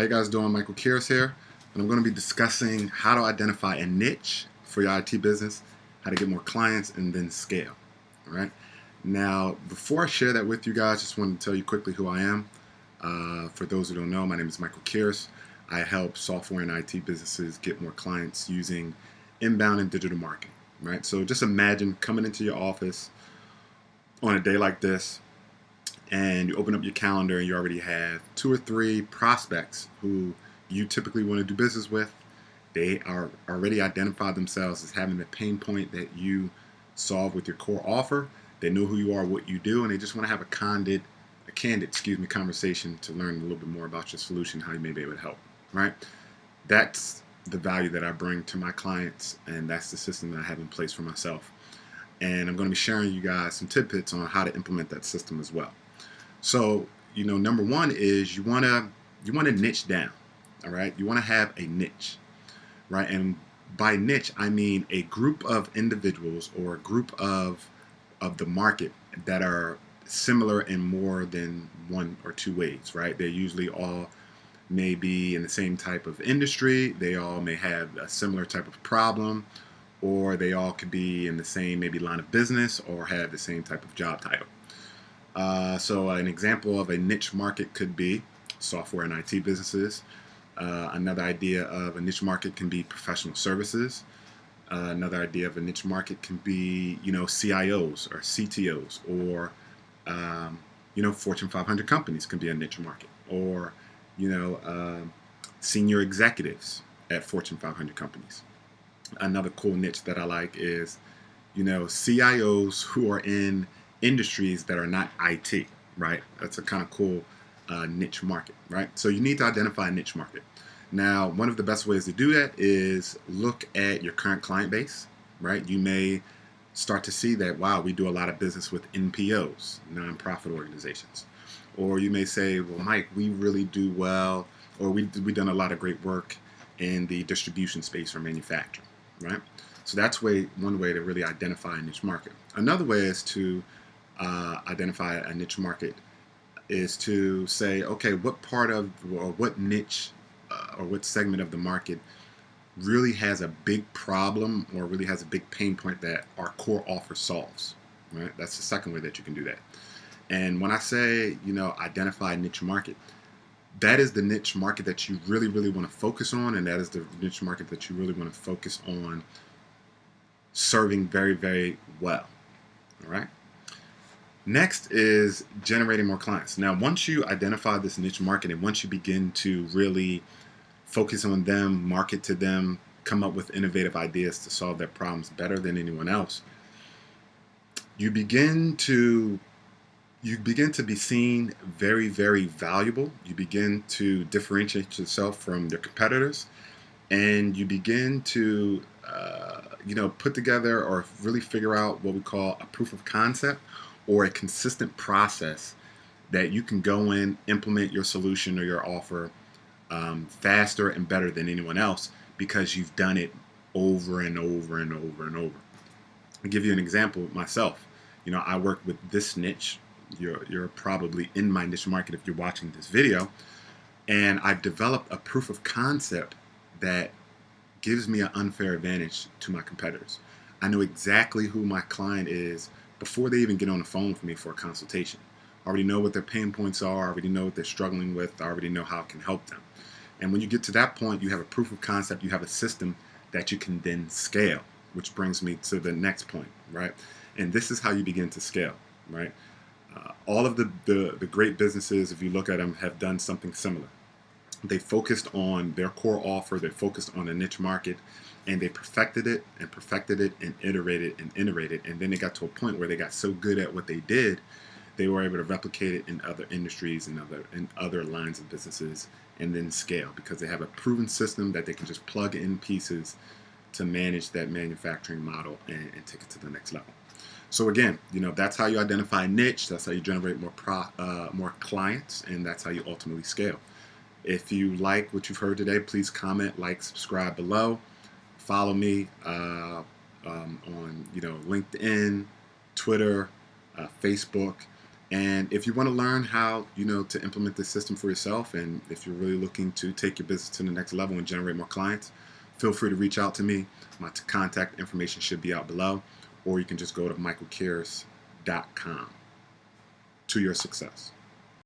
How you guys doing? Michael Kiers here, and I'm going to be discussing how to identify a niche for your IT business, how to get more clients, and then scale. All right. Now, before I share that with you guys, just wanted to tell you quickly who I am. For those who don't know, my name is Michael Kiers. I help software and IT businesses get more clients using inbound and digital marketing. Right. So just imagine coming into your office on a day like this, and you open up your calendar and you already have 2 or 3 prospects who you typically want to do business with. They are already identified themselves as having the pain point that you solve with your core offer. They know who you are, what you do, and they just want to have a candid conversation to learn a little bit more about your solution, how you may be able to help. Right? That's the value that I bring to my clients, and that's the system that I have in place for myself. And I'm going to be sharing you guys some tidbits on how to implement that system as well. So, number one is you want to niche down. All right, you want to have a niche, right? And by niche, I mean a group of individuals or a group of the market that are similar in more than one or two ways, right? They usually all may be in the same type of industry. They all may have a similar type of problem, or they all could be in the same maybe line of business or have the same type of job title. So an example of a niche market could be software and IT businesses. Another idea of a niche market can be professional services. Another idea of a niche market can be, CIOs or CTOs, or, Fortune 500 companies can be a niche market, or, senior executives at Fortune 500 companies. Another cool niche that I like is, CIOs who are in industries that are not IT, right? That's a kind of cool niche market, right? So you need to identify a niche market. Now, one of the best ways to do that is look at your current client base, right? You may start to see that, wow, we do a lot of business with NPOs, nonprofit organizations. Or you may say, well, Mike, we really do well, or we've done a lot of great work in the distribution space or manufacturing, right? So that's one way to really identify a niche market. Another way is to identify a niche market is to say, okay, what part of or what niche or what segment of the market really has a big problem or really has a big pain point that our core offer solves, right? That's the second way that you can do that. And when I say, identify a niche market, that is the niche market that you really, really want to focus on, and that is the niche market that you really want to focus on serving very, very well. All right. Next is generating more clients. Now, once you identify this niche market and once you begin to really focus on them, market to them, come up with innovative ideas to solve their problems better than anyone else, you begin to be seen very, very valuable. You begin to differentiate yourself from your competitors, and you begin to put together or really figure out what we call a proof of concept, or a consistent process that you can go in, implement your solution or your offer faster and better than anyone else because you've done it over and over and over and over. I'll give you an example myself. I work with this niche. You're probably in my niche market if you're watching this video. And I've developed a proof of concept that gives me an unfair advantage to my competitors. I know exactly who my client is before they even get on the phone with me for a consultation. I already know what their pain points are. I already know what they're struggling with. I already know how I can help them. And when you get to that point, you have a proof of concept. You have a system that you can then scale, which brings me to the next point, right? And this is how you begin to scale, right? All of the great businesses, if you look at them, have done something similar. They focused on their core offer. They focused on a niche market, and they perfected it and perfected it and iterated and iterated. And then they got to a point where they got so good at what they did, they were able to replicate it in other industries and other lines of businesses, and then scale because they have a proven system that they can just plug in pieces to manage that manufacturing model and take it to the next level. So again, that's how you identify a niche. That's how you generate more clients, and that's how you ultimately scale. If you like what you've heard today, please comment, like, subscribe below. Follow me on LinkedIn, Twitter, Facebook, And if you want to learn how, to implement this system for yourself, and if you're really looking to take your business to the next level and generate more clients, feel free to reach out to me. My contact information should be out below, or you can just go to michaelcares.com. To your success.